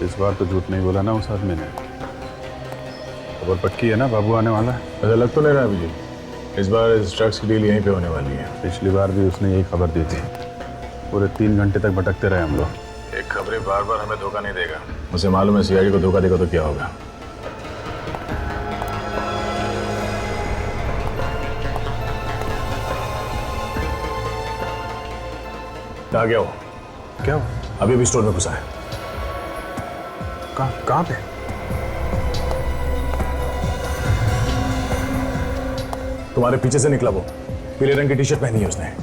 इस बार तो झूठ नहीं बोला ना उस आदमी ने। खबर पक्की है ना, बाबू आने वाला है। ऐसा लग तो नहीं रहा अभी। इस बार इस ड्रग्स की डील यहीं पे होने वाली है। पिछली बार भी उसने यही खबर दी थी। पूरे 3 घंटे तक भटकते रहे हम लोग। एक खबरी बार बार हमें धोखा नहीं देगा। मुझे मालूम है सीआईडी को धोखा देगा तो क्या होगा। कहाँ गया हो? क्या हो? अभी भी स्टोर में घुसा है। कहाँ पे? तुम्हारे पीछे से निकला वो। पीले रंग की टी शर्ट पहनी है उसने।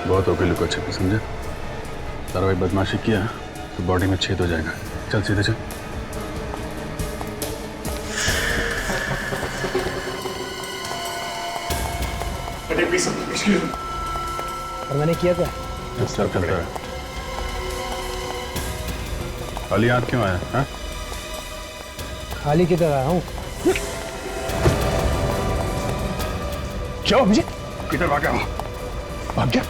बहुत हो गई लुका छिपी, समझे? तारा भाई बदमाशी किया तो बॉडी में छेद हो जाएगा। चल सीधे चल। और मैंने किया क्या? चल चलता है। खाली हाथ क्यों आया? हाँ? खाली किधर आया हूँ? क्या मुझे किधर भाग गया? भाग गया?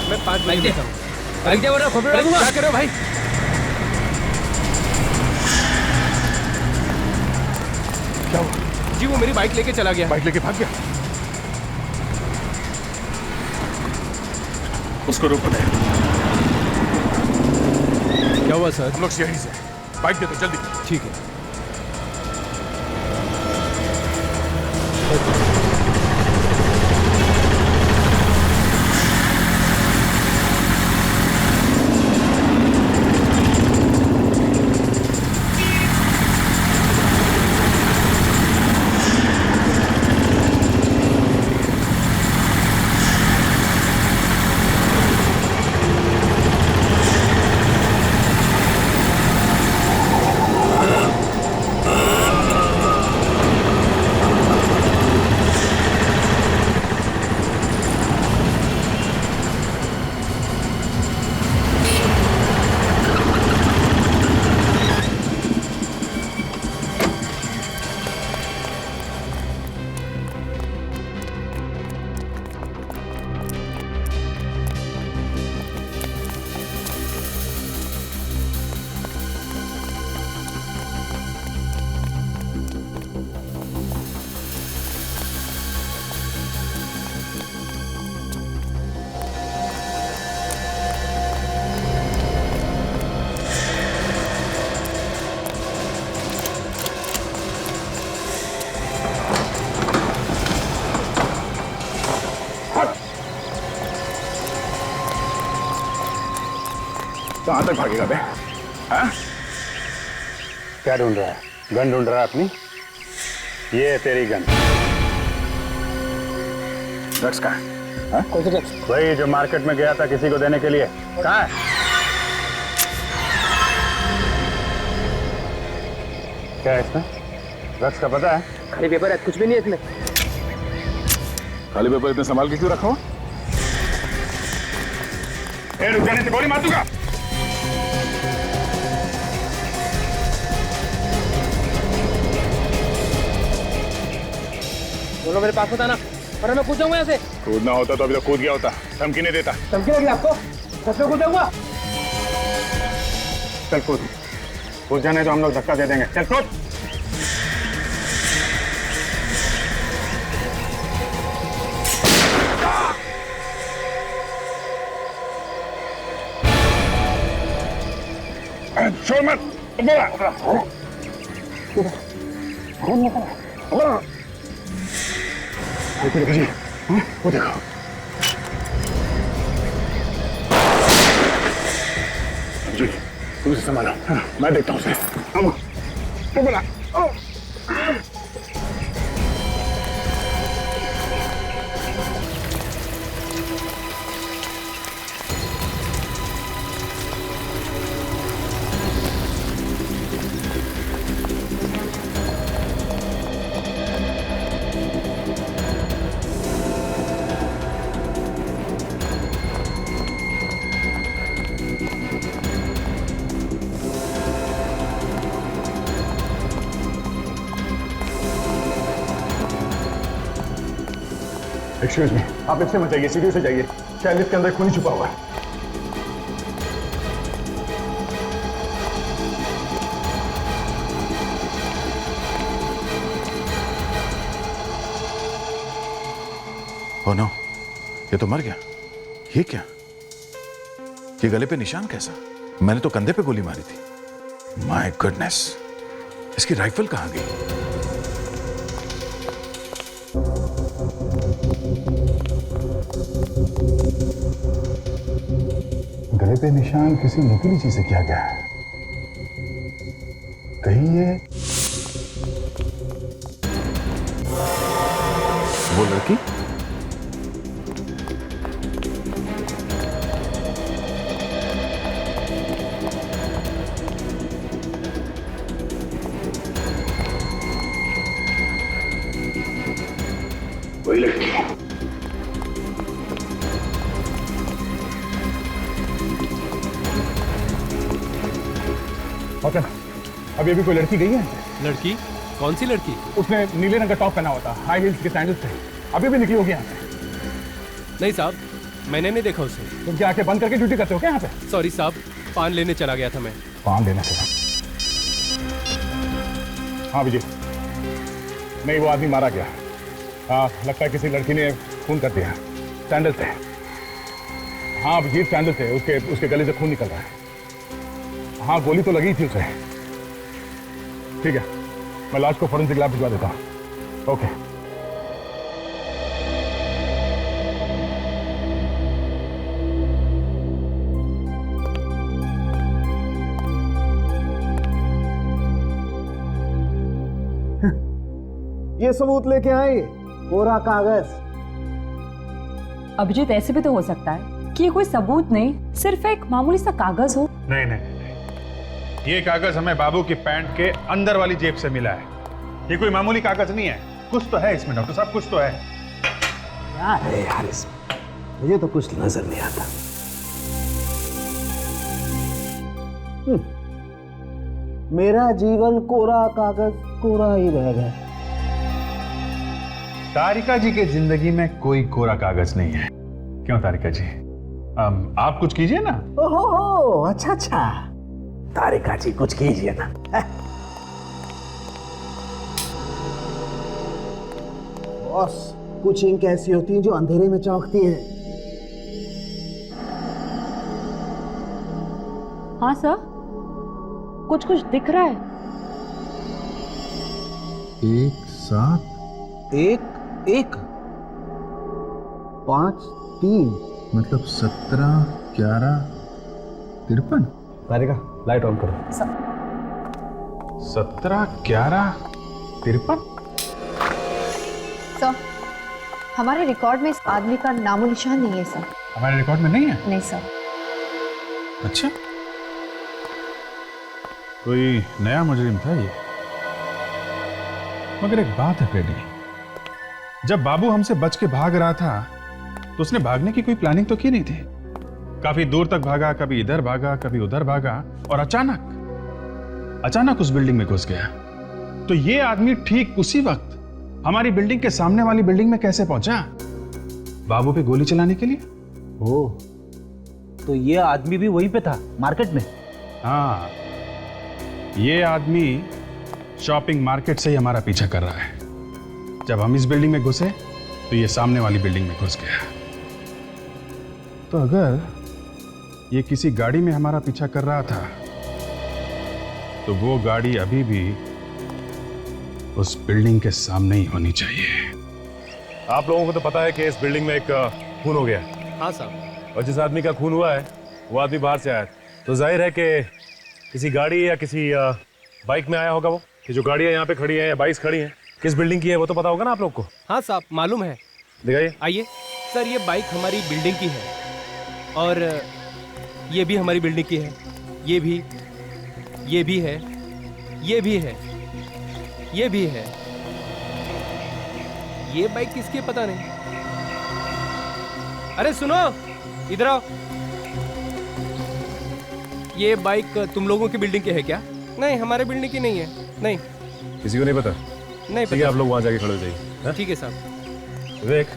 मैं 5 बाइक देता हूँ। बाइक दे बोला खोपड़ी डालूंगा। क्या कर रहे हो भाई? क्या हुआ? जी वो मेरी बाइक लेके चला गया। बाइक लेके भाग गया? उसको रोको दे। क्या हुआ सर? हम लोग सीआईडी से। बाइक दे दो जल्दी। ठीक है। कहाँ तक भागेगा बे? हाँ? क्या ढूंढ रहा है? गन ढूंढ रहा है अपनी? ये है तेरी गन। ड्रग्स कहाँ है? कौन सा ड्रग्स? वही जो मार्केट में गया था किसी को देने के लिए। कहाँ है? क्या है इसमें? ड्रग्स का पता है? खाली पेपर है, कुछ भी नहीं है इसमें। खाली पेपर इतने संभाल के क्यों रखा हो? रुक जाने से गोली मार दूंगा। बोलो मेरे पास होता ना, वरना मैं कूद जाऊंगा यहाँ से। कूदना होता तो अभी तो कूद गया होता। धमकी नहीं देता। धमकी लगी आपको? सच में कूद जाऊंगा? चल कूद। कूद जाने तो हम लोग धक्का दे देंगे। चल कूद। छोड़ मत। वो देखो। संभालो, मैं देखता हूँ उसे। वो बोला एक्सक्यूज मी, आप इससे मत जाइए, सीढ़ियों से जाइए, शायद इसके अंदर खून छुपा हुआ है। ओह नो, ये तो मर गया। ये क्या? ये गले पे निशान कैसा? मैंने तो कंधे पे गोली मारी थी। माय गुडनेस, इसकी राइफल कहां गई? गले पे निशान किसी नुकीली चीज से किया गया है। कहीं ये वो लड़की? वही लड़की है। और अभी कोई लड़की गई है? लड़की? कौन सी लड़की? उसने नीले रंग का टॉप पहना हुआ था, हाई हील्स के सैंडल्स थे। अभी भी निकली होगी यहाँ से? नहीं साहब, मैंने नहीं देखा उसे। तुम क्या आंखें बंद करके ड्यूटी करते हो क्या यहाँ पे? सॉरी साहब, पान लेने चला गया था मैं। पान लेना चला? हाँ विजय, नहीं वो आदमी मारा गया। हाँ, लगता है किसी लड़की ने खून कर दिया। सैंडल थे। हाँ अभिजीत, सैंडल थे, उसके गले से खून निकल रहा है। हाँ गोली तो लगी थी उसे। ठीक है, मैं लाश को फॉरेंसिक लैब भिजवा देता हूँ। ओके। ये सबूत लेके आए, कोरा कागज। अभिजीत, ऐसे भी तो हो सकता है कि ये कोई सबूत नहीं, सिर्फ एक मामूली सा कागज हो। नहीं नहीं नहीं, ये कागज हमें बाबू की पैंट के अंदर वाली जेब से मिला है। ये कोई मामूली कागज नहीं है, कुछ तो है इसमें डॉक्टर साहब, कुछ तो है। क्या है यार इसमें? मुझे तो कुछ नजर नहीं आता। मेरा जीवन कोरा कागज कोरा ही रह गया। तारिका जी की जिंदगी में कोई कोरा कागज नहीं है। क्यों तारिका जी, आप कुछ कीजिए ना। ओहो, अच्छा अच्छा, तारिका जी कुछ कीजिए ना। बॉस, कुछ इंक ऐसी होती हैं जो अंधेरे में चमकती हैं। हाँ सर, कुछ कुछ दिख रहा है। 1 7 1 1 5 3 मतलब 17 11 53। तारिका, लाइट ऑन करो। 17 11 53। सर, हमारे रिकॉर्ड में इस आदमी का नामो निशान नहीं है सर। हमारे रिकॉर्ड में नहीं है? नहीं सर। अच्छा, कोई नया मुजरिम था ये। मगर एक बात है फ्रेडी, जब बाबू हमसे बच के भाग रहा था तो उसने भागने की कोई प्लानिंग तो की नहीं थी। काफी दूर तक भागा, कभी इधर भागा, कभी उधर भागा, और अचानक उस बिल्डिंग में घुस गया। तो ये आदमी ठीक उसी वक्त हमारी बिल्डिंग के सामने वाली बिल्डिंग में कैसे पहुंचा? बाबू पे गोली चलाने के लिए। ओह, तो ये आदमी भी वहीं पे था, मार्केट में? हाँ, ये आदमी शॉपिंग मार्केट से ही हमारा पीछा कर रहा है। जब हम इस बिल्डिंग में घुसे तो ये सामने वाली बिल्डिंग में घुस गया। तो अगर ये किसी गाड़ी में हमारा पीछा कर रहा था तो वो गाड़ी अभी भी उस बिल्डिंग के सामने ही होनी चाहिए। आप लोगों को तो पता है कि इस बिल्डिंग में एक खून हो गया। हाँ साहब। और जिस आदमी का खून हुआ है वो आदमी बाहर से आया है। तो जाहिर है कि किसी गाड़ी या किसी बाइक में आया होगा वो? ये जो गाड़ियाँ यहाँ पे खड़ी हैं या बाइक्स खड़ी हैं, किस बिल्डिंग की है वो तो पता होगा ना आप लोग को? हाँ साहब, मालूम है। दिखाइए। आइए सर, ये बाइक हमारी बिल्डिंग की है और ये भी हमारी बिल्डिंग की है। ये भी है, ये भी है, ये भी है। ये बाइक किसकी है पता नहीं। अरे सुनो, इधर आओ। ये बाइक तुम लोगों की बिल्डिंग की है क्या? नहीं, हमारे बिल्डिंग की नहीं है। नहीं, किसी को नहीं पता? नहीं ठीक है, आप लोग वहाँ जाके खड़े हो जाइए। ठीक है साहब। विवेक,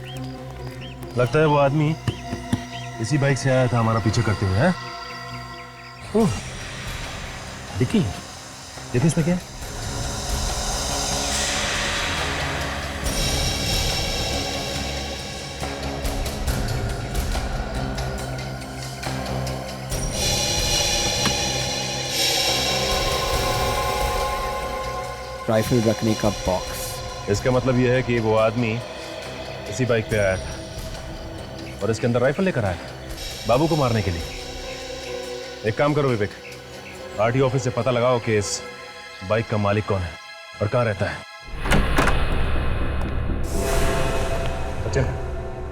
लगता है वो आदमी इसी बाइक से आया था हमारा पीछे करते हुए। हैं डिक्की देखिए इसमें क्या है। राइफल रखने का बॉक्स। इसका मतलब यह है कि वो आदमी इसी बाइक पे आया था और इसके अंदर राइफल लेकर आया था बाबू को मारने के लिए। एक काम करो विवेक, आरटीओ ऑफिस से पता लगाओ कि इस बाइक का मालिक कौन है और कहाँ रहता है। सचिन,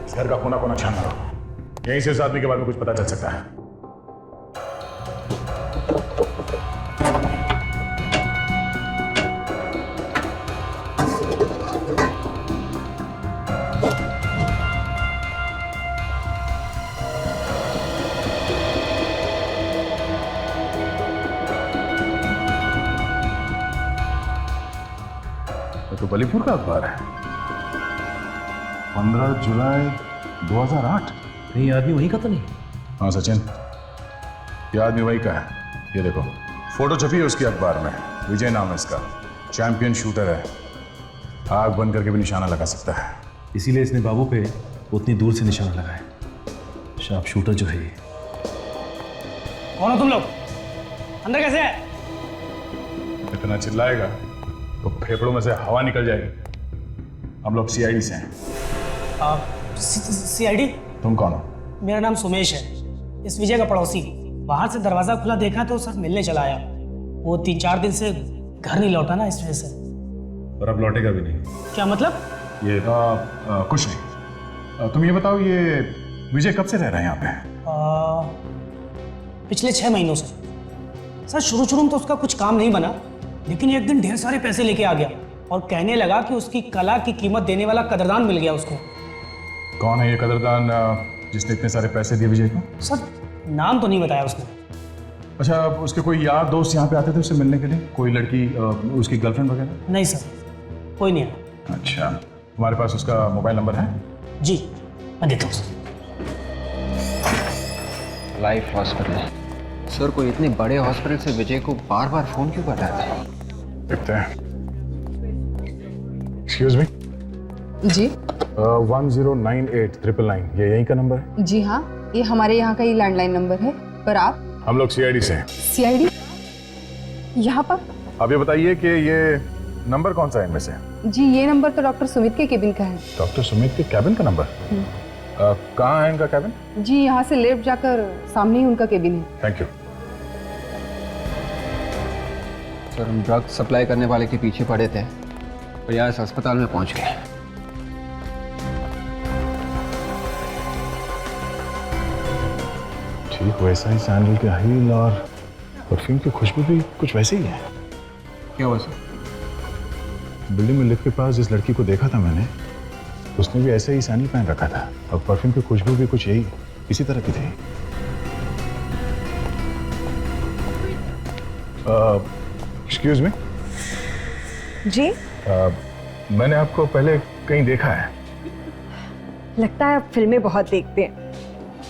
इस घर का कोना कोना छान मारो, यहीं से उस आदमी के बारे में कुछ पता चल सकता है। तो बलीपुर का अखबार है, 15 जुलाई 2008। कहीं आदमी वहीं का तो नहीं? हाँ सचिन, ये आदमी वही का है। ये देखो, फोटो छपी है उसकी अखबार में। विजय नाम है इसका, चैंपियन शूटर है, आग बंद करके भी निशाना लगा सकता है। इसीलिए इसने बाबू पे उतनी दूर से निशाना लगाया। शार्प शूटर जो है ये। कौन हो तुम लोग? अंदर कैसे है? इतना चिल्लाएगा तो फेफड़ों में से हवा निकल जाएगी। हम लोग सीआईडी से हैं। सीआईडी? तुम कौन हो? मेरा नाम सुमेश है, इस विजय का पड़ोसी। बाहर से दरवाजा खुला देखा तो सर मिलने चला आया। वो 3-4 दिन से घर नहीं लौटा ना, इस वजह से। और अब लौटेगा भी नहीं। क्या मतलब? ये कुछ नहीं। तुम ये बताओ, ये विजय कब से रह रहा है यहाँ पे? पिछले 6 महीनों से। सर शुरू में तो उसका कुछ काम नहीं बना, लेकिन एक दिन ढेर सारे पैसे लेके आ गया और कहने लगा कि उसकी कला की कीमत देने वाला कदरदान मिल गया उसको। कौन है ये कदरदान जिसने इतने सारे पैसे दिए विजय को? सर नाम तो नहीं बताया उसने। अच्छा, उसके कोई यार दोस्त यहाँ पे आते थे उससे मिलने के लिए? कोई लड़की, उसकी गर्लफ्रेंड वगैरह? नहीं सर, कोई नहीं आया। अच्छा, तुम्हारे पास उसका मोबाइल नंबर है? जी, मैं देता हूँ। Life hospital. सर, कोई इतने बड़े हॉस्पिटल से विजय को बार बार फोन क्यों कर रहा था? देखते हैं। Excuse me. जी 1098-999, ये यहीं का नंबर है? जी हाँ, ये हमारे यहाँ का ही लैंडलाइन नंबर है। पर आप? हम लोग सीआईडी से हैं। सीआईडी? यहाँ पर? अब ये बताइए कि ये नंबर कौन सा है इनमें से? जी ये नंबर तो डॉक्टर सुमित के केबिन का है। डॉक्टर सुमित के कैबिन का नंबर? कहाँ है इनका कैबिन? जी यहाँ से लेफ्ट जाकर सामने ही उनका केबिन है। Thank you. सर, हम ड्रग सप्लाई करने वाले के पीछे पड़े थे और यहाँ इस अस्पताल में पहुँच गए। ठीक वैसा ही सैंडल के हील और परफ्यूम की खुशबू भी कुछ वैसे ही है। क्या हुआ सर? बिल्डिंग में लिफ्ट के पास जिस लड़की को देखा था मैंने, उसने भी ऐसे ही सैंडल पहन रखा था और परफ्यूम की खुशबू भी कुछ यही इसी तरह की थी। Excuse me. जी? मैंने आपको पहले कहीं देखा है। लगता है आप फिल्में बहुत देखते हैं।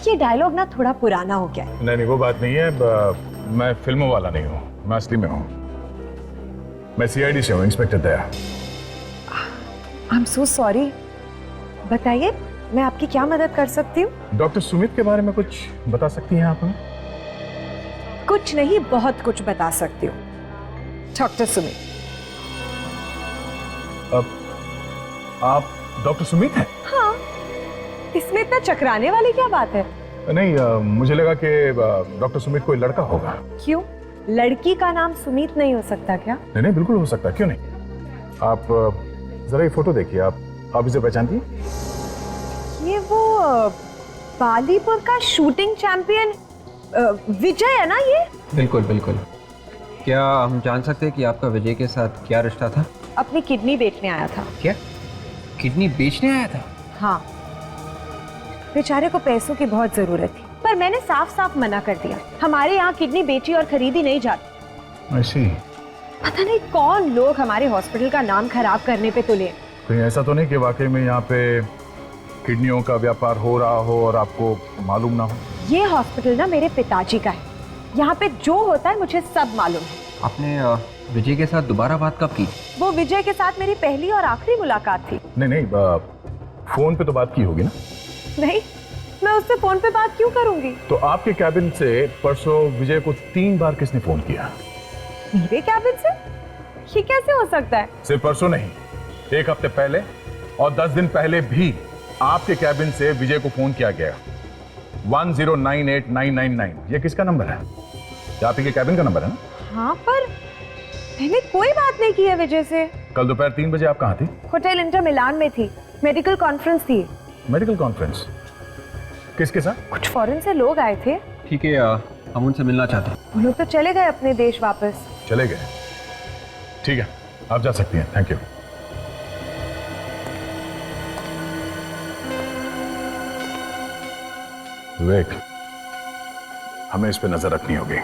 ये डायलॉग ना थोड़ा पुराना हो गया है। नहीं, वो बात नहीं है। मैं फिल्मों वाला नहीं हूँ, मैं असली में हूँ। मैं सीआईडी से हूँ, inspector Daya. I am so sorry. बताइए, मैं आपकी क्या मदद कर सकती हूँ? डॉक्टर सुमित के बारे में कुछ बता सकती हैं आप हमें? कुछ नहीं, बहुत कुछ बता सकती हूँ। डॉक्टर सुमित। आप डॉक्टर सुमित हैं? हाँ, इसमें इतना चकराने वाली क्या बात है? नहीं, मुझे लगा कि डॉक्टर सुमित कोई लड़का होगा। क्यों? लड़की का नाम सुमित नहीं हो सकता क्या? नहीं नहीं, बिल्कुल हो सकता है, क्यों नहीं। आप जरा ये फोटो देखिए, आप इसे पहचानती हैं? ये वो बालीपुर का शूटिंग चैंपियन विजय है ना ये? बिल्कुल बिल्कुल। क्या हम जान सकते हैं कि आपका विजय के साथ क्या रिश्ता था? अपनी किडनी बेचने आया था। क्या किडनी बेचने आया था? हाँ, बेचारे को पैसों की बहुत जरूरत थी, पर मैंने साफ साफ मना कर दिया। हमारे यहाँ किडनी बेची और खरीदी नहीं जाती। ऐसी पता नहीं कौन लोग हमारे हॉस्पिटल का नाम खराब करने पे तुले। कहीं ऐसा तो नहीं कि वाकई में यहाँ पे किडनियों का व्यापार हो रहा हो और आपको मालूम ना हो? ये हॉस्पिटल ना मेरे पिताजी का है, यहाँ पे जो होता है मुझे सब मालूम है। आपने विजय के साथ दोबारा बात कब की? वो विजय के साथ मेरी पहली और आखिरी मुलाकात थी। नहीं, फोन पे तो बात की होगी ना? नहीं, मैं उससे फोन पे बात क्यों करूंगी? तो आपके कैबिन से परसों विजय को 3 बार किसने फोन किया? मेरे कैबिन से? ये कैसे हो सकता है? सिर्फ परसों नहीं, 1 हफ्ते पहले और 10 दिन पहले भी आपके कैबिन से विजय को फोन किया गया। 10989999 ये किसका नंबर है? ये आप ही के कैबिन का नंबर है ना? हाँ, पर मैंने कोई बात नहीं की है विजय से। कल दोपहर 3 बजे आप कहाँ थी? होटल इंटर मिलान में थी, मेडिकल कॉन्फ्रेंस थी। Medical conference? किसके साथ? कुछ फॉरेन से लोग आए थे। ठीक है, हम उनसे मिलना चाहते हैं। वो लोग तो चले गए अपने देश वापस। चले गए? ठीक है, आप जा सकती हैं। Thank you. विवेक, हमें इस पे नजर रखनी होगी।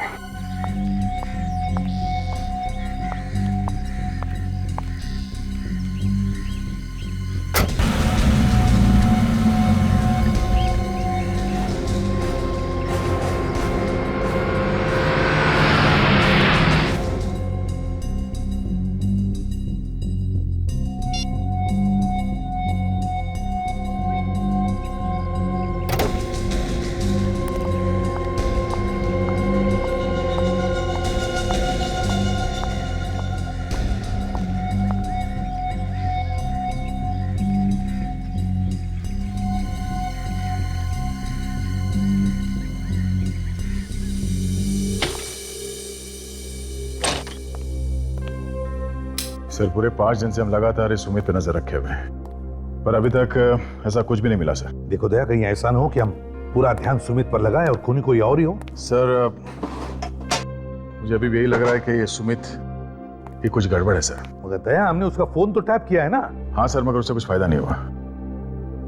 सर, पूरे 5 दिन से हम लगातार इस सुमित पे नजर रखे हुए हैं, पर अभी तक ऐसा कुछ भी नहीं मिला सर। देखो दया, कहीं ऐसा ना हो कि हम पूरा ध्यान सुमित पर लगाएं और खूनी कोई और ही हो। सर, मुझे अभी भी यही लग रहा है कि ये सुमित की कुछ गड़बड़ है सर। मगर दया, हमने उसका फोन तो टैप किया है ना? हाँ सर, मगर उससे कुछ फायदा नहीं हुआ।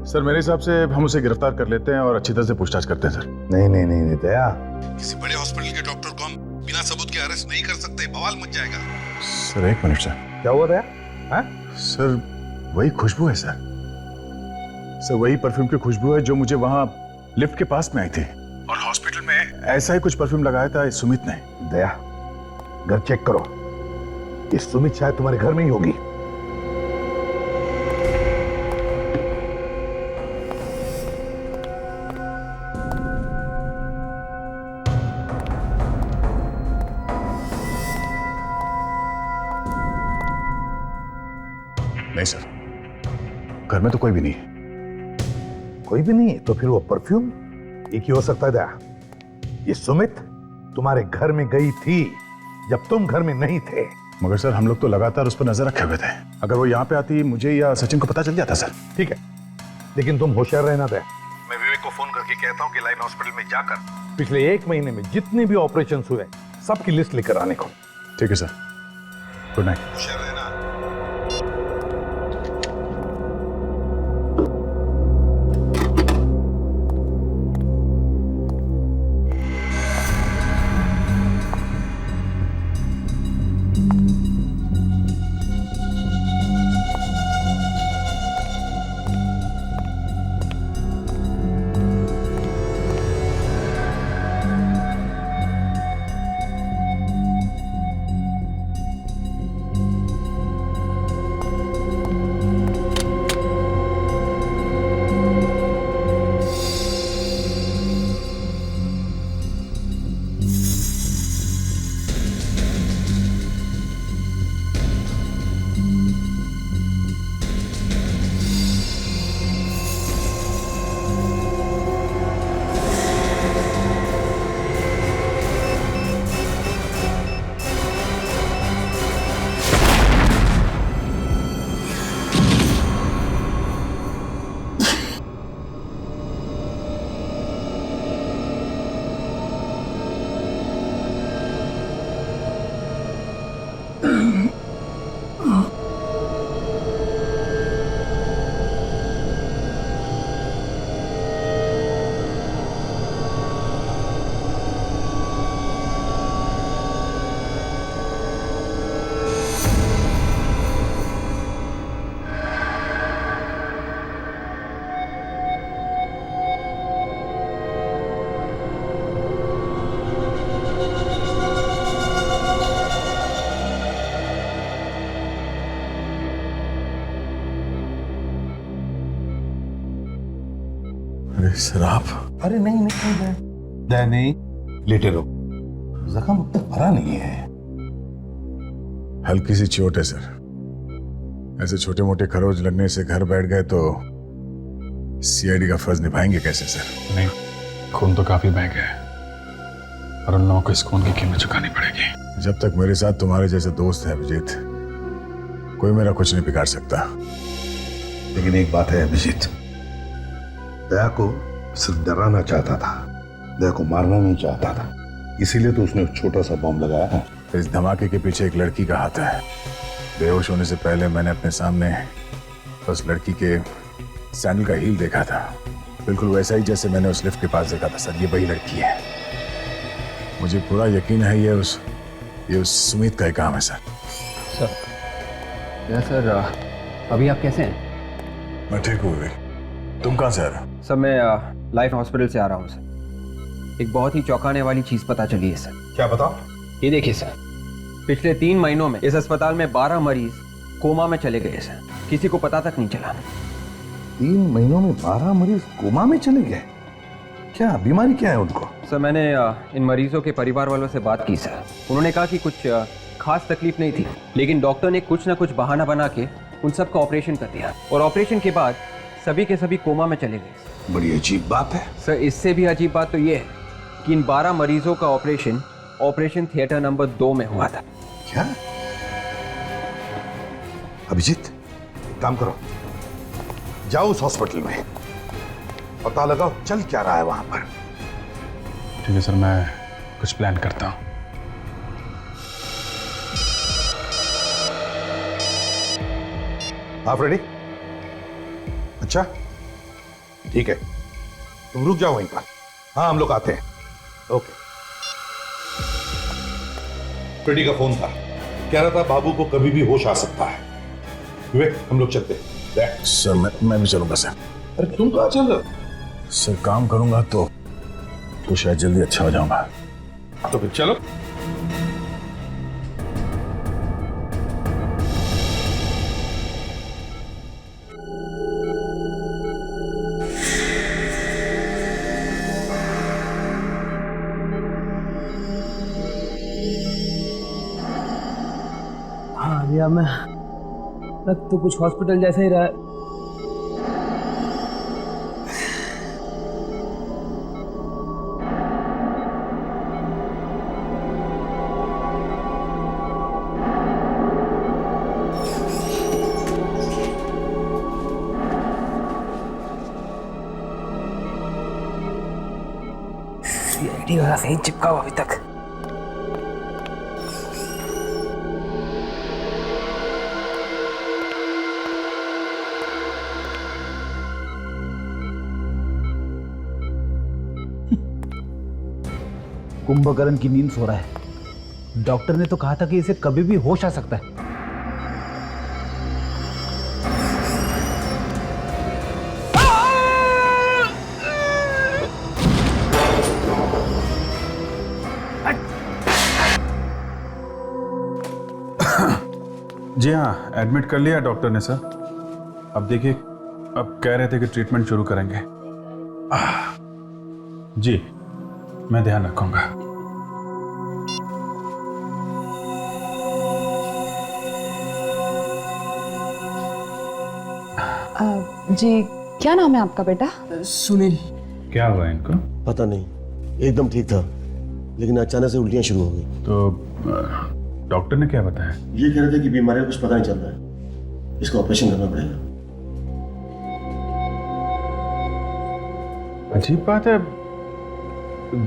सर, मेरे हिसाब से हम उसे गिरफ्तार कर लेते हैं और अच्छी तरह से पूछताछ करते हैं सर। नहीं नहीं नहीं, नहीं दया, किसी बड़े हॉस्पिटल के डॉक्टर को हम बिना सबूत के अरेस्ट नहीं कर सकते, बवाल मच जाएगा। Sir 1 minute sir. क्या हुआ दया? हाँ? सर, वही खुशबू है सर। सर, वही परफ्यूम की खुशबू है जो मुझे वहां लिफ्ट के पास में आई थी, और हॉस्पिटल में ऐसा ही कुछ परफ्यूम लगाया था इस सुमित ने। दया, घर चेक करो, ये सुमित शायद तुम्हारे घर में ही होगी। नहीं सर, घर में तो कोई भी नहीं है। कोई भी नहीं? तो फिर वो परफ्यूम एक ही हो सकता है दया। ये सुमित तुम्हारे घर में गई थी जब तुम घर में नहीं थे। मगर सर, हम लोग तो लगातार उस पर नजर रखे हुए थे। अगर वो यहाँ पे आती, मुझे या सचिन को पता चल जाता सर। ठीक है, लेकिन तुम होशियार रहना दया। मैं विवेक को फोन करके कहता हूँ कि लाइन हॉस्पिटल में जाकर पिछले 1 महीने में जितने भी ऑपरेशन हुए सबकी लिस्ट लेकर आने को। ठीक है सर, गुड नाइट। होशियार रहना। सर आप? अरे नहीं नहीं दया नहीं, लेटे रहो, जख्म उतना भरा नहीं है। हल्की सी चोट है सर। ऐसे छोटे मोटे खरोच लगने से घर बैठ गए तो सीआईडी का फर्ज निभाएंगे कैसे सर? नहीं, खून तो काफी बह गया है और उन लोगों को इस खून की कीमत चुकानी पड़ेगी। जब तक मेरे साथ तुम्हारे जैसे दोस्त हैं अभिजीत, कोई मेरा कुछ नहीं बिगाड़ सकता। लेकिन एक बात है अभिजीत, दया को सिर्फ डराना चाहता था, दया को मारना नहीं चाहता था, इसीलिए तो उसने एक छोटा सा बम लगाया है। इस धमाके के पीछे एक लड़की का हाथ है। बेहोश होने से पहले मैंने अपने सामने उस लड़की के सैंडल का हील देखा था, बिल्कुल वैसा ही जैसे मैंने उस लिफ्ट के पास देखा था सर। ये वही लड़की है, मुझे पूरा यकीन है ये उस सुमित का ही काम है सर। सर सर अभी आप कैसे हैं? मैं ठीक हूँ विवेक, तुम कहाँ से आ रहे हो? सर मैं लाइफ हॉस्पिटल से आ रहा हूँ सर। एक बहुत ही चौंकाने वाली चीज पता चली है सर। क्या बताओ? ये देखिए सर, पिछले 3 महीनों में इस अस्पताल में 12 मरीज कोमा में चले गए सर, किसी को पता तक नहीं चला। 3 महीनों में 12 मरीज कोमा में चले गए? क्या बीमारी क्या है उनको? सर मैंने इन मरीजों के परिवार वालों से बात की सर। उन्होंने कहा कि कुछ खास तकलीफ नहीं थी, लेकिन डॉक्टर ने कुछ ना कुछ बहाना बना के उन सबका ऑपरेशन कर दिया और ऑपरेशन के बाद सभी के सभी कोमा में चले गए। बड़ी अजीब बात है सर। इससे भी अजीब बात तो ये है कि इन 12 मरीजों का ऑपरेशन थिएटर नंबर 2 में हुआ था। क्या? अभिजीत काम करो, जाओ उस हॉस्पिटल में, पता लगाओ चल क्या रहा है वहां पर। ठीक है सर, मैं कुछ प्लान करता हूँ। आप रेडी? अच्छा ठीक है, तुम रुक जाओ वहीं पर। हाँ हम लोग आते हैं। ओके। फ्रेडी का फोन था, कह रहा था बाबू को कभी भी होश आ सकता है। विवेक हम लोग चलते हैं। सर मैं भी चलूंगा सर। अरे तुम कहाँ चल रहे हो? सर काम करूंगा तो शायद जल्दी अच्छा हो जाऊंगा। तो फिर चलो। हाँ भैया, मैं लग तो कुछ हॉस्पिटल जैसा ही रहा है। सीआईडी वाला सही चिपका हुआ अभी तक। कुंभकर्ण की नींद सो रहा है। डॉक्टर ने तो कहा था कि इसे कभी भी होश आ सकता है। जी हाँ, एडमिट कर लिया डॉक्टर ने सर। अब देखिए, अब कह रहे थे कि ट्रीटमेंट शुरू करेंगे। जी मैं ध्यान रखूंगा। जी क्या नाम है आपका बेटा? सुनील। क्या हुआ इनको? पता नहीं, एकदम ठीक था लेकिन अचानक से उल्टियां शुरू हो गई। तो डॉक्टर ने क्या बताया? ये कह रहे थे कि बीमारी का कुछ पता नहीं चल रहा है, इसका ऑपरेशन करना पड़ेगा। अजीब बात है,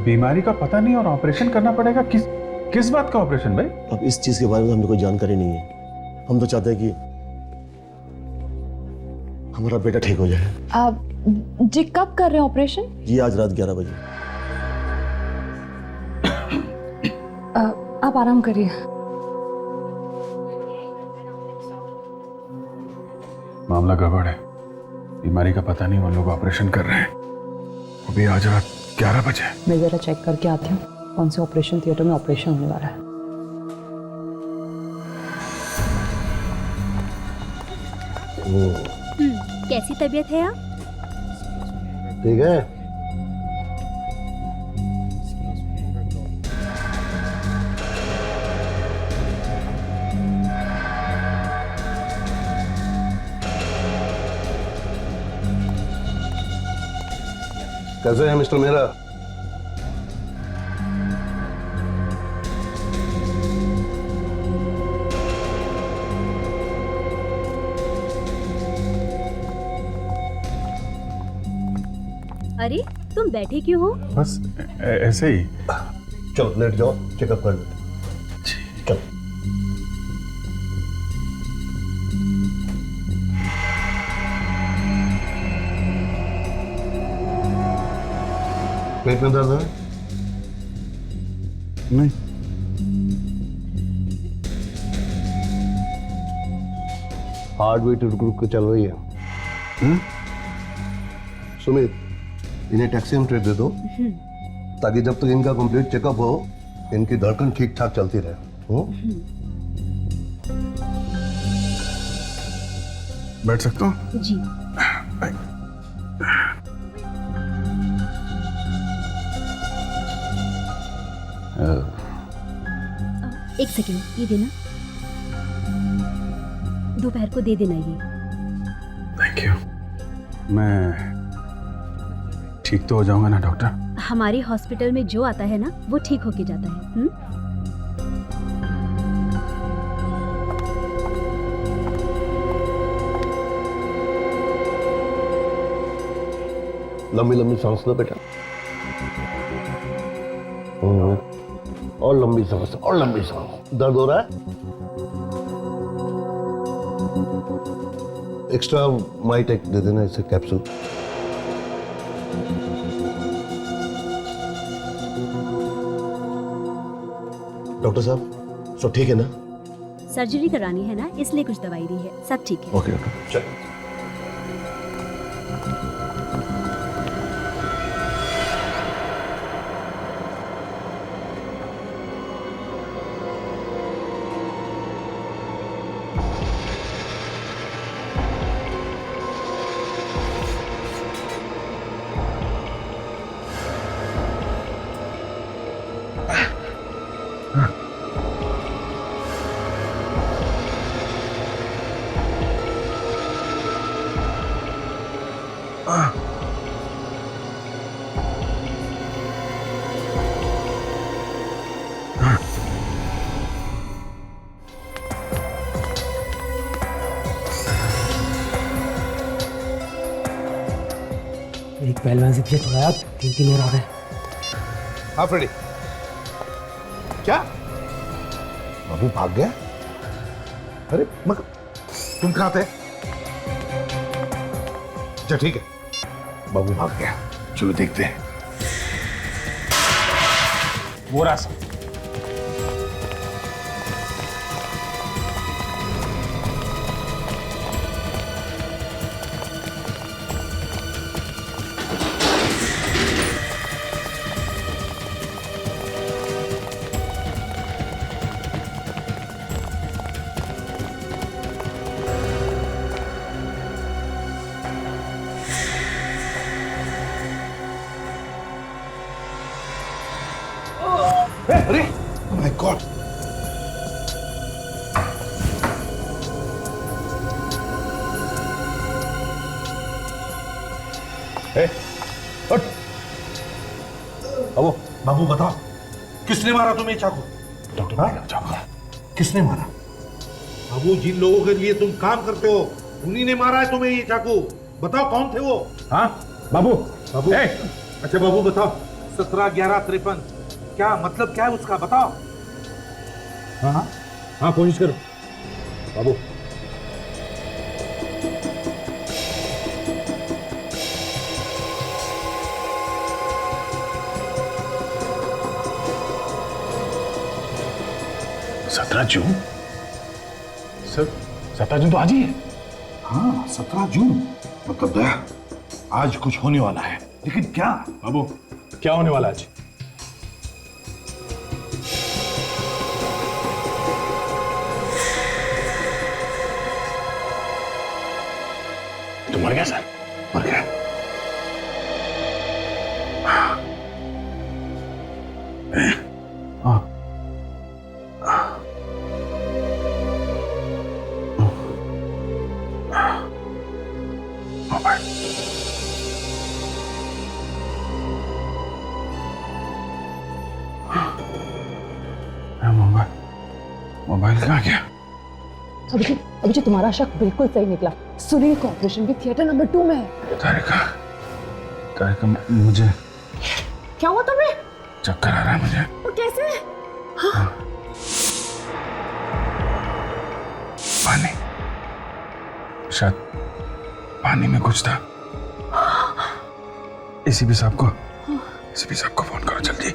बीमारी का पता नहीं और ऑपरेशन करना पड़ेगा। किस बात का ऑपरेशन भाई? अब इस चीज के बारे में हमें कोई जानकारी नहीं है। हम तो चाहते हैं कि हमारा बेटा ठीक हो जाए। आप जी कब कर रहे हैं ऑपरेशन? जी आज रात 11 बजे। आप आराम करिए। मामला गड़बड़ है, बीमारी का पता नहीं, वो लोग ऑपरेशन कर रहे हैं। अभी आज रात 11 बजे। मैं जरा चेक करके आती हूँ कौन से ऑपरेशन थिएटर में ऑपरेशन होने वाला है। कैसी तबीयत है आप? ठीक है, कैसे हैं मिस्टर मेहरा? अरे तुम बैठे क्यों हो? बस ऐसे ही। चलो लेट जाओ, चेकअप कर लेते। चलो। पेट में दर्द है? नहीं। हार्ट बीट रुक रुक के चल रही है। सुमित, इन्हें टैक्सी में ट्रेड दे दो ताकि जब तक इनका कंप्लीट चेकअप हो इनकी धड़कन ठीक ठाक चलती रहे। बैठ सकता हूँ? जी। एक सेकंड, ये देना। दोपहर को दे देना ये। Thank you. मैं ठीक तो हो जाऊंगा ना डॉक्टर? हमारे हॉस्पिटल में जो आता है ना वो ठीक होके जाता है। लंबी लंबी सांस लो बेटा। और लंबी सांस, और लंबी सांस। दर्द हो रहा है? एक्स्ट्रा माइटेक दे देना इसे कैप्सूल। डॉक्टर साहब सब ठीक है ना? सर्जरी करानी है ना, इसलिए कुछ दवाई दी है। सब ठीक है। ओके डॉक्टर, चलिए। एक पहलवान से पीछे छुड़ाया, 3 और आ गए। हाँ फ्रेडी, क्या बाबू भाग गया? अरे मगर तुम कहाँ थे? अच्छा ठीक है, बाबू भाग गया। चलो देखते हैं। वो रास्ता। अरे माय गॉड, बाबू बाबू बताओ किसने मारा तुम्हें चाकू? डॉक्टर चाकू किसने मारा? बाबू जिन लोगों के लिए तुम काम करते हो उन्हीं ने मारा है तुम्हें ये चाकू। बताओ कौन थे वो? हाँ बाबू। बाबू अच्छा बाबू बताओ, 17/11/53 क्या मतलब, क्या है उसका बताओ। हाँ हाँ हाँ, कोशिश करो बाबू। सत्रह जून? सर 17 जून तो आज ही है। हाँ 17 जून, मतलब दया आज कुछ होने वाला है, लेकिन क्या? बाबू क्या होने वाला आज? तो मर गया सर? मर गया। मोबाइल कहाँ गया? अभिजीत तुम्हारा शक बिल्कुल सही निकला। सुनील का ऑपरेशन भी थिएटर नंबर 2 में है। तारिका मुझे क्या हुआ तुम्हें? चक्कर आ रहा है मुझे। वो कैसे? हाँ। पानी, शायद पानी में कुछ था। एसीपी साहब को फोन करो जल्दी।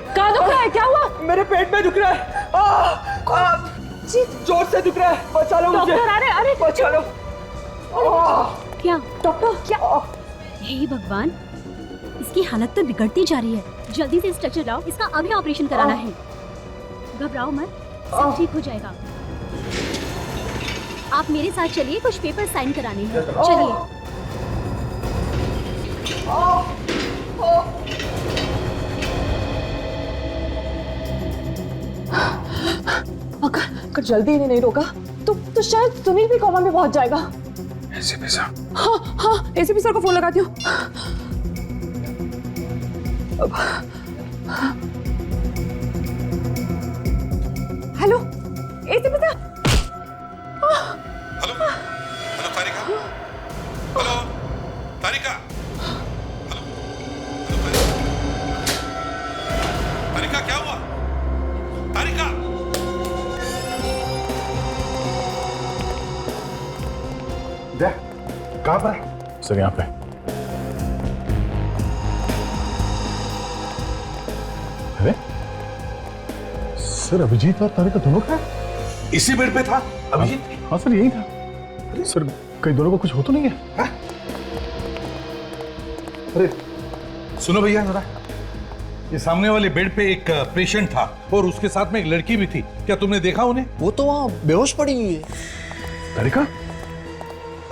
क्या दुख रहा है? क्या हुआ? मेरे पेट में दुख रहा है। जोर से दुख रहा है। बचा लो मुझे। डॉक्टर, अरे बचा लो। क्या डॉक्टर? क्या? हे भगवान, इसकी हालत तो बिगड़ती जा रही है। जल्दी से स्ट्रेचर लाओ, इसका अभी ऑपरेशन कराना है। घबराओ मत, सब ठीक हो जाएगा। आप मेरे साथ चलिए, कुछ पेपर साइन कराने हैं। चलिए। अगर जल्दी इन्हें नहीं रोका तो शायद सुनील भी कोमा में पहुंच जाएगा। एसीपी साहब। हाँ, एसीपी सर को फोन लगाती हूँ। Hello ACP sir. हेलो तारिका। हेलो तारिका। तारिका क्या हुआ? तारिका। कहाँ पर है? सर यहाँ पे। अरे सर, अभिजीत और तारिका दोनों का इसी बेड पे था अभिजीत? हाँ सर, यही था। सर कई दोनों को कुछ हो तो नहीं है? अरे सुनो भैया जरा, ये सामने वाले बेड पे एक पेशेंट था और उसके साथ में एक लड़की भी थी। क्या तुमने देखा उन्हें? वो तो वहां बेहोश पड़ी हुई है। तारिका,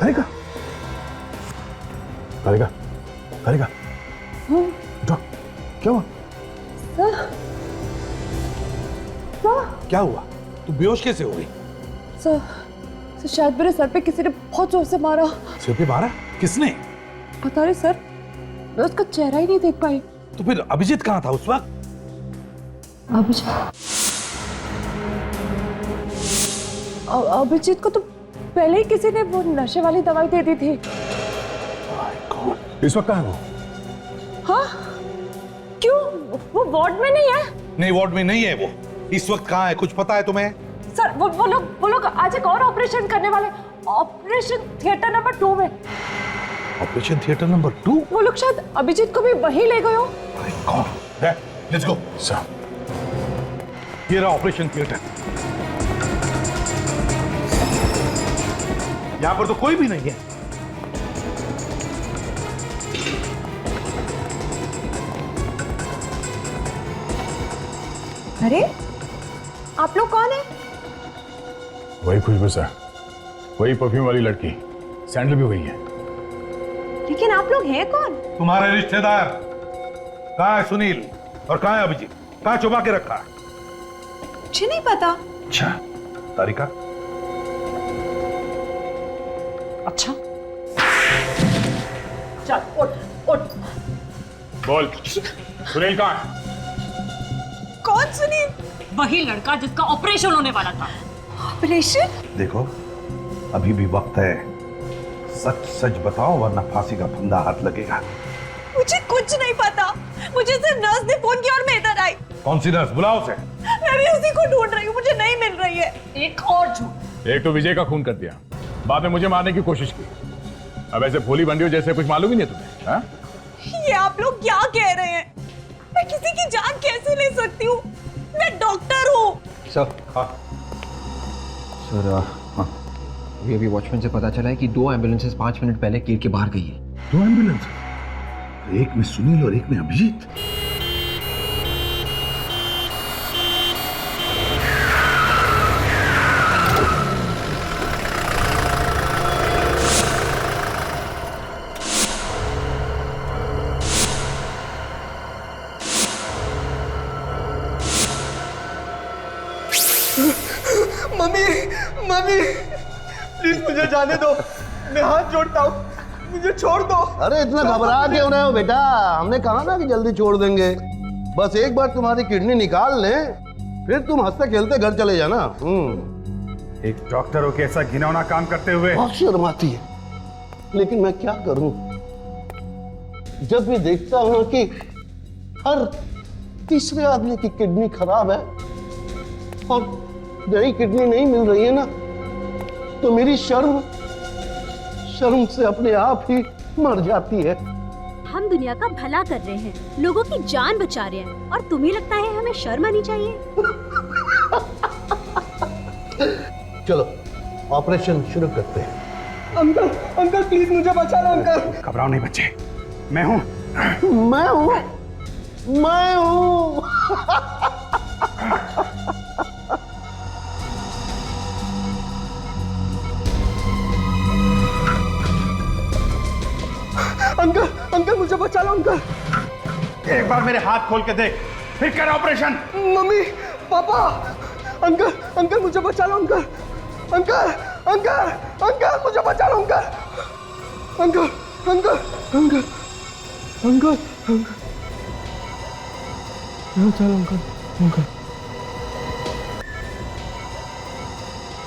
तारिका, तारिका, तारिका। क्या हुआ? क्या हुआ? तू बेहोश कैसे हो गई? सर शायद मेरे सर पे किसी ने बहुत जोर से मारा। सिर पे मारा? किसने? पता नहीं सर, मैं उसका चेहरा ही नहीं देख पाई। तो फिर अभिजीत कहाँ था उस वक्त? अभिजीत को तो पहले ही किसी ने वो नशे वाली दवाई दे दी थी। इस वक्त कहाँ है वो? हाँ? क्यों? वो वार्ड में नहीं है? नहीं, वार्ड में नहीं है वो। इस वक्त कहाँ है, कुछ पता है तुम्हें? सर वो लोग आज एक और ऑपरेशन करने वाले। ऑपरेशन थिएटर नंबर 2 में। Operation theatre number 2? वो लोग शायद अभिजीत को भी वहीं ले गए हो। कौन? Let's go. सर, ये रहा ऑपरेशन थिएटर। यहां पर तो कोई भी नहीं है। अरे आप लोग कौन है? वही खुशबू सर, वही परफ्यूम वाली लड़की, सैंडल भी वही है। लेकिन आप लोग हैं कौन? तुम्हारे रिश्तेदार। कहाँ है सुनील और कहाँ है अभिजीत? कहाँ छुपा के रखा? मुझे नहीं पता। अच्छा तारिका। अच्छा चल उठ। बोल, सुनील कहाँ है? कौन सुनील? वही लड़का जिसका ऑपरेशन होने वाला था। ऑपरेशन? देखो अभी भी वक्त है, सच सच बताओ वरना फांसी का फंदा हाथ लगेगा। मुझे कुछ नहीं पता। मुझे सिर्फ नर्स ने फोन किया और मैं इधर आई। कौन सी नर्स? बुलाओ उसे। मैं भी उसी को ढूंढ रही हूँ, मुझे नहीं मिल रही है। एक और झूठ। एक तो विजय का खून कर दिया, बाद में मुझे मारने की कोशिश की। अब ऐसे भोली बंडियों जैसे कुछ मालूम ही नहीं तुम्हें? हाँ? ये आप लोग क्या कह रहे हैं? मैं किसी की जान कैसे ले सकती हूँ? मैं डॉक्टर हूँ। सर। हाँ सर, अभी वॉचमैन से पता चला है कि 2 एम्बुलेंसेस 5 मिनट पहले गेट के बाहर गई है। 2 एम्बुलेंस? एक में सुनील और एक में अभिजीत। मम्मी मम्मी प्लीज मुझे जाने दो, मैं हाथ जोड़ता हूँ, मुझे छोड़ दो। अरे इतना घबरा क्यों रहे हो बेटा? हमने कहा ना कि जल्दी छोड़ देंगे। बस एक बार तुम्हारी किडनी निकाल लें, फिर तुम हंसते खेलते घर चले जाना। एक डॉक्टर हो के ऐसा घिनौना काम करते हुए बहुत शर्म आती है, लेकिन मैं क्या करूं? जब भी देखता हूं कि हर तीसरे आदमी की किडनी खराब है और नई किडनी नहीं मिल रही है ना, तो मेरी शर्म से अपने आप ही मर जाती है। हम दुनिया का भला कर रहे हैं, लोगों की जान बचा रहे हैं, और तुम्हें लगता है हमें शर्म आनी चाहिए? चलो ऑपरेशन शुरू करते हैं। अंकल अंकल प्लीज मुझे बचा लो अंकल। घबराओ नहीं बच्चे, मैं हूं। अंकल अंकल मुझे बचा लो अंकल। एक बार मेरे हाथ खोल के देख, फिर कर operation. Mummy papa uncle uncle मुझे बचा लो अंकल। अंकल अंकल अंकल मुझे बचा लो uncle. Uncle uncle uncle uncle uncle बचा लो अंकल।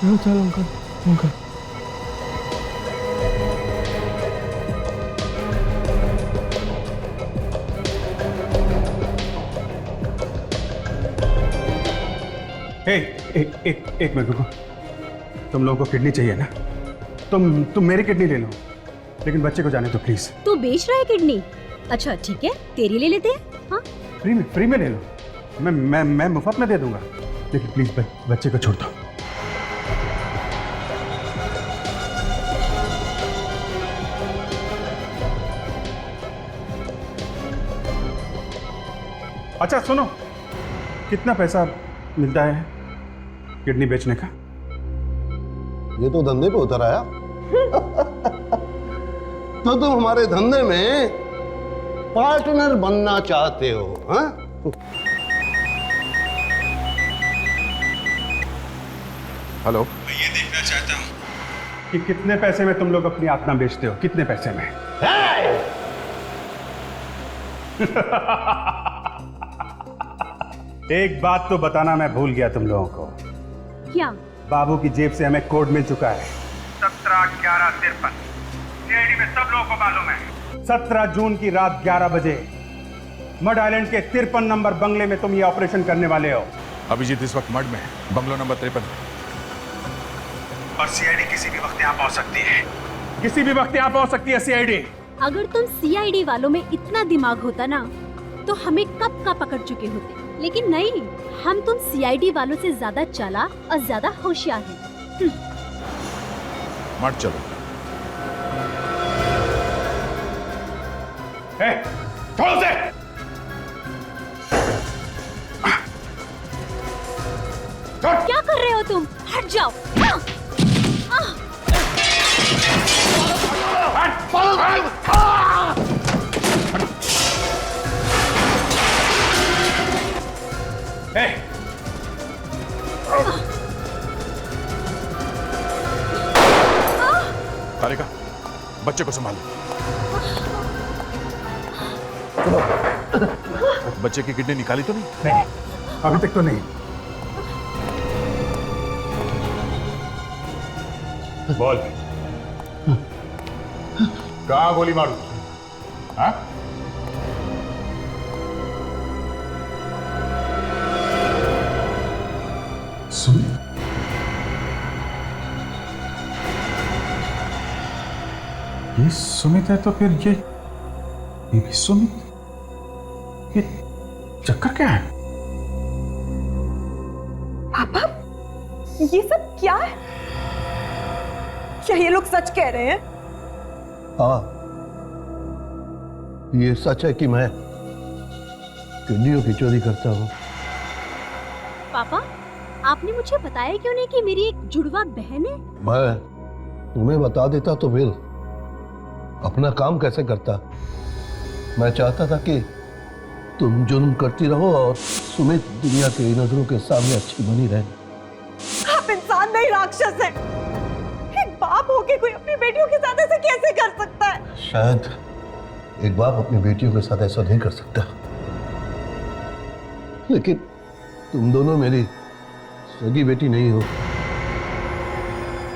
अंकल बचा लो अंकल। अंकल एक मिनट रुको। तुम लोगों को किडनी चाहिए ना? तुम मेरी किडनी ले लो, लेकिन बच्चे को जाने दो प्लीज। तू बेच रहा है किडनी? अच्छा ठीक है, तेरी ले लेते हैं। हाँ फ्री में ले लो, मैं मुफ्त में दे दूंगा, लेकिन प्लीज बच्चे को छोड़ दो। अच्छा सुनो, कितना पैसा मिलता है किडनी बेचने का? ये तो धंधे पे उतर आया। तो तुम हमारे धंधे में पार्टनर बनना चाहते हो? हाँ? हेलो, मैं ये देखना चाहता हूं कि कितने पैसे में तुम लोग अपनी आत्मा बेचते हो, कितने पैसे में? एक बात तो बताना मैं भूल गया तुम लोगों को। क्या? बाबू की जेब से हमें कोड मिल चुका है 17/11/53। सीआईडी में सब लोगों को मालूम है 17 जून की रात 11 बजे मड आइलैंड के 53 नंबर बंगले में तुम ये ऑपरेशन करने वाले हो। अभिजीत इस वक्त मड में है, बंगलो नंबर 53। और सीआईडी किसी भी वक्त यहाँ पहुंच सकती है, किसी भी वक्त यहाँ पहुंच सकती है सीआईडी। अगर तुम सीआईडी वालों में इतना दिमाग होता ना, तो हमें कब का पकड़ चुके होते, लेकिन नहीं, हम तुम सीआईडी वालों से ज्यादा चालाक और ज्यादा होशियार हैं। मत चलो। छोड़ो से। क्या कर रहे हो तुम? हट जाओ। तारिका, बच्चे को संभालो। बच्चे की किडनी निकाली तो नहीं? नहीं, अभी तक तो नहीं। बोल, कहाँ गोली मारू? हाँ? सुमित? ये सुमित है तो फिर ये भी सुमित? ये चक्कर क्या है? पापा, ये सब क्या है? क्या ये लोग सच कह रहे हैं? हाँ, ये सच है कि मैं किडनियों की चोरी करता हूँ। पापा, आपने मुझे बताया क्यों नहीं कि मेरी एक जुड़वा बहन है? मैं तुम्हें बता देता तो फिर अपना काम कैसे करता? मैं चाहता था कि तुम जुर्म करती रहो और सुमित दुनिया की नजरों के सामने अच्छी बनी रहे। आप इंसान एक बाप होके कोई अपनी बेटियों के साथ ऐसे कैसे कर सकता है? शायद एक बाप अपनी बेटियों के साथ ऐसा नहीं कर सकता, लेकिन तुम दोनों मेरी सगी बेटी नहीं हो।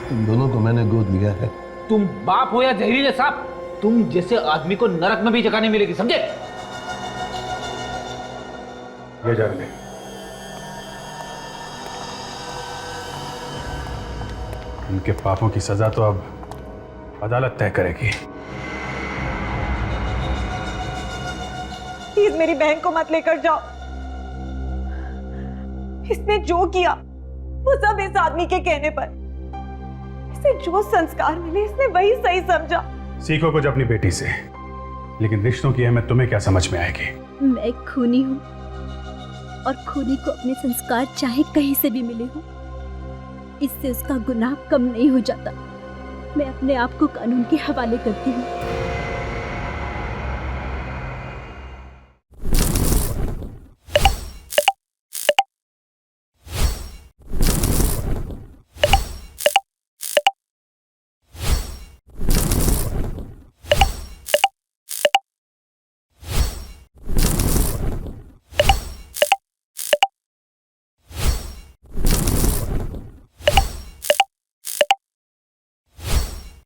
तुम दोनों को मैंने गोद लिया है। तुम बाप हो या जहरीले सांप, तुम जैसे आदमी को नरक में भी जगह नहीं मिलेगी, समझे? ये जा रहे उनके पापों की सजा तो अब अदालत तय करेगी। प्लीज मेरी बहन को मत लेकर जाओ। इसने जो किया वो सब इस आदमी के कहने पर। इसे जो संस्कार मिले इसने वही सही समझा। सीखो कुछ अपनी बेटी से, लेकिन रिश्तों की अहमियत तुम्हें क्या समझ में आएगी? मैं खूनी हूँ और खूनी को अपने संस्कार चाहे कहीं से भी मिले हो, इससे उसका गुनाह कम नहीं हो जाता। मैं अपने आप को कानून के हवाले करती हूँ।